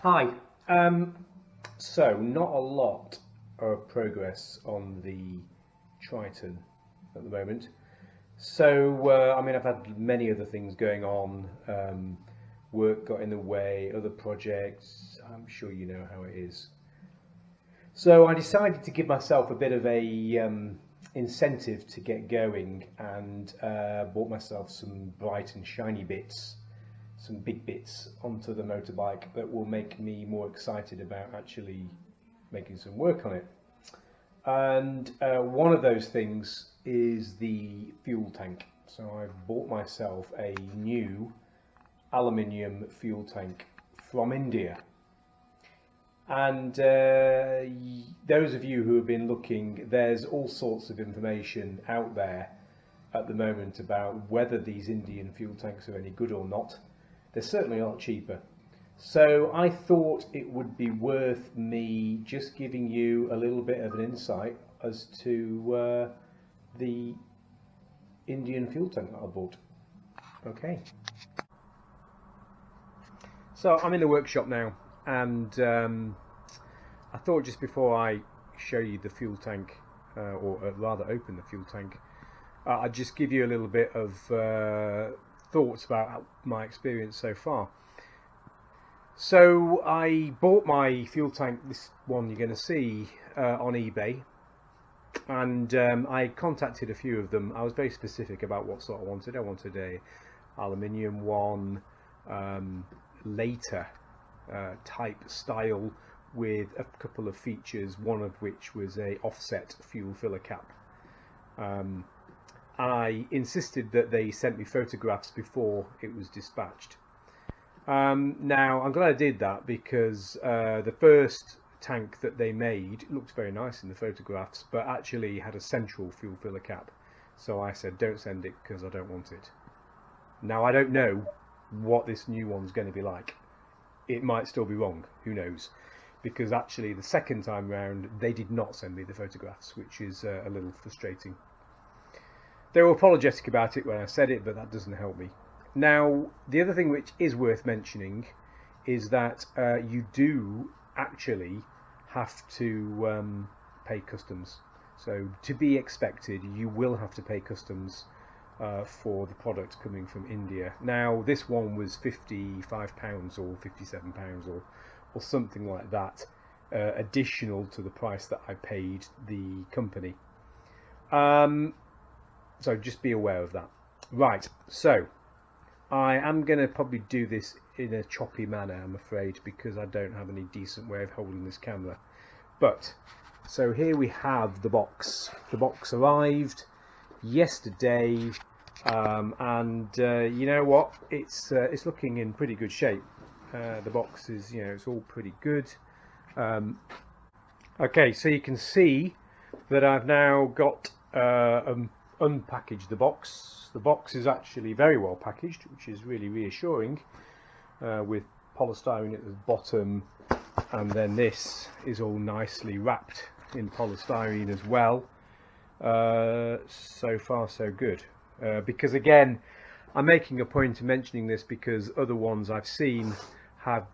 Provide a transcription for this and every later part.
Hi. So not a lot of progress on the Triton at the moment. So I've had many other things going on. Work got in the way, other projects. I'm sure you know how it is. So I decided to give myself a bit of a incentive to get going, and bought myself some bright and shiny bits, some big bits onto the motorbike that will make me more excited about actually making some work on it. And one of those things is the fuel tank. So I've bought myself a new aluminium fuel tank from India. And those of you who have been looking, there's all sorts of information out there at the moment about whether these Indian fuel tanks are any good or not. They certainly aren't cheaper. So I thought it would be worth me just giving you a little bit of an insight as to the Indian fuel tank that I bought. Okay. So I'm in the workshop now, and I thought just before I show you the fuel tank, or rather open the fuel tank, I'd just give you a little bit of thoughts about my experience so far. So I bought my fuel tank, this one you're going to see, on eBay, and I contacted a few of them. I was very specific about what sort I wanted. I wanted a aluminium one, later type style with a couple of features, one of which was a offset fuel filler cap. I insisted that they sent me photographs before it was dispatched. Now I'm glad I did that, because the first tank that they made looked very nice in the photographs, but actually had a central fuel filler cap. So I said, don't send it because I don't want it. Now I don't know what this new one's going to be like. It might still be wrong, who knows, because actually the second time round they did not send me the photographs, which is a little frustrating. They were apologetic about it when I said it, but that doesn't help me. Now, the other thing which is worth mentioning is that you do actually have to pay customs. So to be expected, you will have to pay customs for the product coming from India. Now, this one was £55 or £57 or something like that, additional to the price that I paid the company. So just be aware of that. Right, so I am going to probably do this in a choppy manner, I'm afraid, because I don't have any decent way of holding this camera. But, so here we have the box. The box arrived yesterday, and you know what? It's looking in pretty good shape. The box is, it's all pretty good. Okay, so you can see that I've now got unpackaged the box. The box is actually very well packaged, which is really reassuring, with polystyrene at the bottom, and then this is all nicely wrapped in polystyrene as well. So far so good, because again, I'm making a point of mentioning this because other ones I've seen have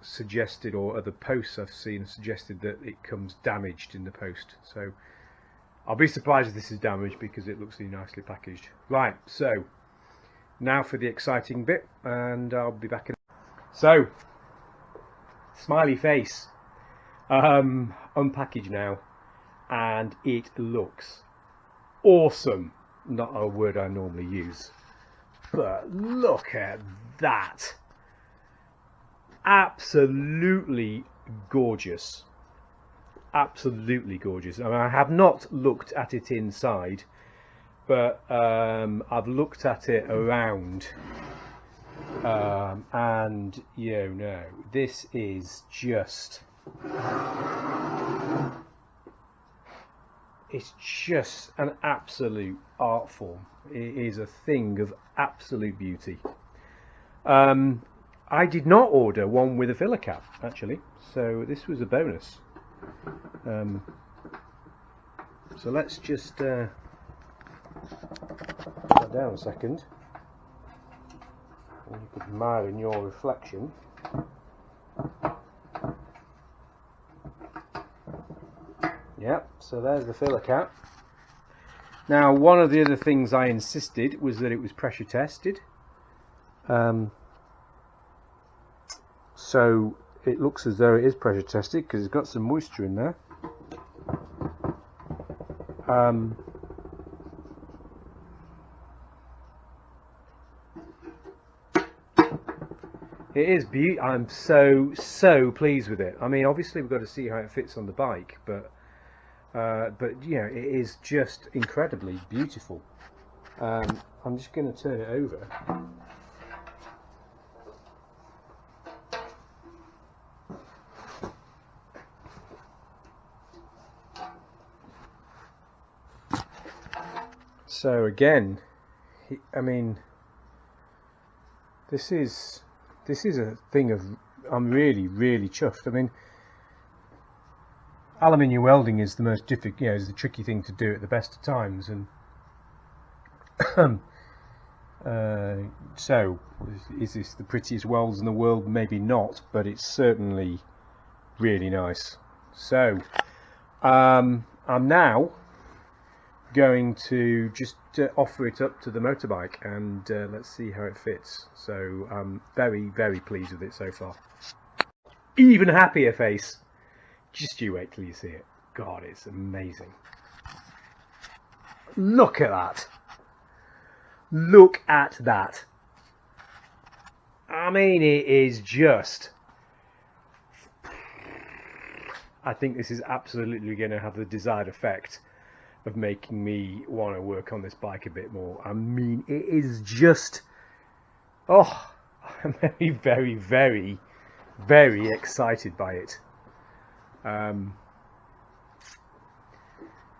suggested, or other posts I've seen suggested, that it comes damaged in the post. So I'll be surprised if this is damaged, because it looks really nicely packaged. Right, so now for the exciting bit, and I'll be back in. So, smiley face, unpackaged now, and it looks awesome. Not a word I normally use, but look at that. Absolutely gorgeous. Absolutely gorgeous. I mean, I have not looked at it inside, but I've looked at it around, and this is just, it's just an absolute art form. It is a thing of absolute beauty. I did not order one with a filler cap, actually, so this was a bonus. So let's just put that down a second, and you can admire in your reflection. Yep, so there's the filler cap. Now, one of the other things I insisted was that it was pressure tested. So it looks as though it is pressure tested because it's got some moisture in there. It is beautiful. I'm so pleased with it. I mean, obviously we've got to see how it fits on the bike, but you know, it is just incredibly beautiful. I'm just going to turn it over. So again, I mean, this is a thing of, I'm really chuffed. I mean, aluminium welding is the most difficult, you know, is the tricky thing to do at the best of times, and so is this the prettiest welds in the world? Maybe not, but it's certainly really nice. So I'm now going to just offer it up to the motorbike, and let's see how it fits. So I'm very pleased with it so far. Even happier face. Just you wait till you see it. God, it's amazing. Look at that. Look at that. I mean, it is just... I think this is absolutely going to have the desired effect of making me want to work on this bike a bit more. I mean, it is just... Oh, I'm very excited by it.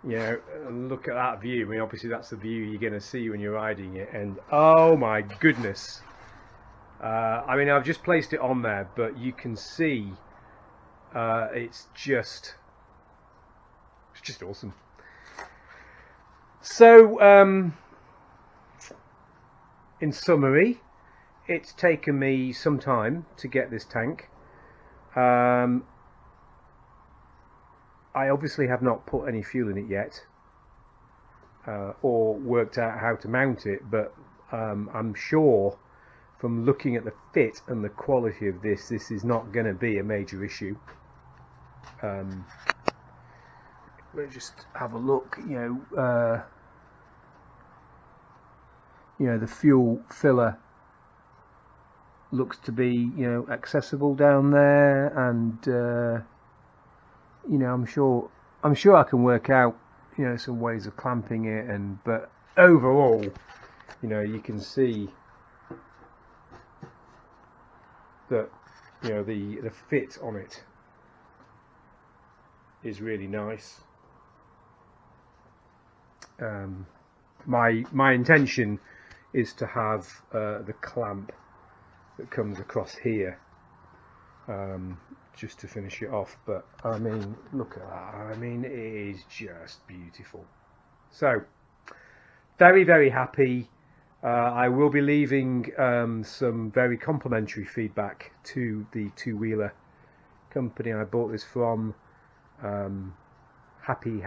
You know, look at that view. I mean, obviously that's the view you're going to see when you're riding it, and oh my goodness. I mean, I've just placed it on there, but you can see it's just awesome. So in summary, it's taken me some time to get this tank. I obviously have not put any fuel in it yet, or worked out how to mount it, but I'm sure from looking at the fit and the quality of this is not going to be a major issue. We'll just have a look. You know, the fuel filler looks to be, you know, accessible down there, and you know, I'm sure I can work out, you know, some ways of clamping it, but overall, you know, you can see that, you know, the fit on it is really nice. My intention is to have the clamp that comes across here, just to finish it off, but I mean, look at that. I mean, it is just beautiful. So very happy. I will be leaving some very complimentary feedback to the two-wheeler company I bought this from. Happy.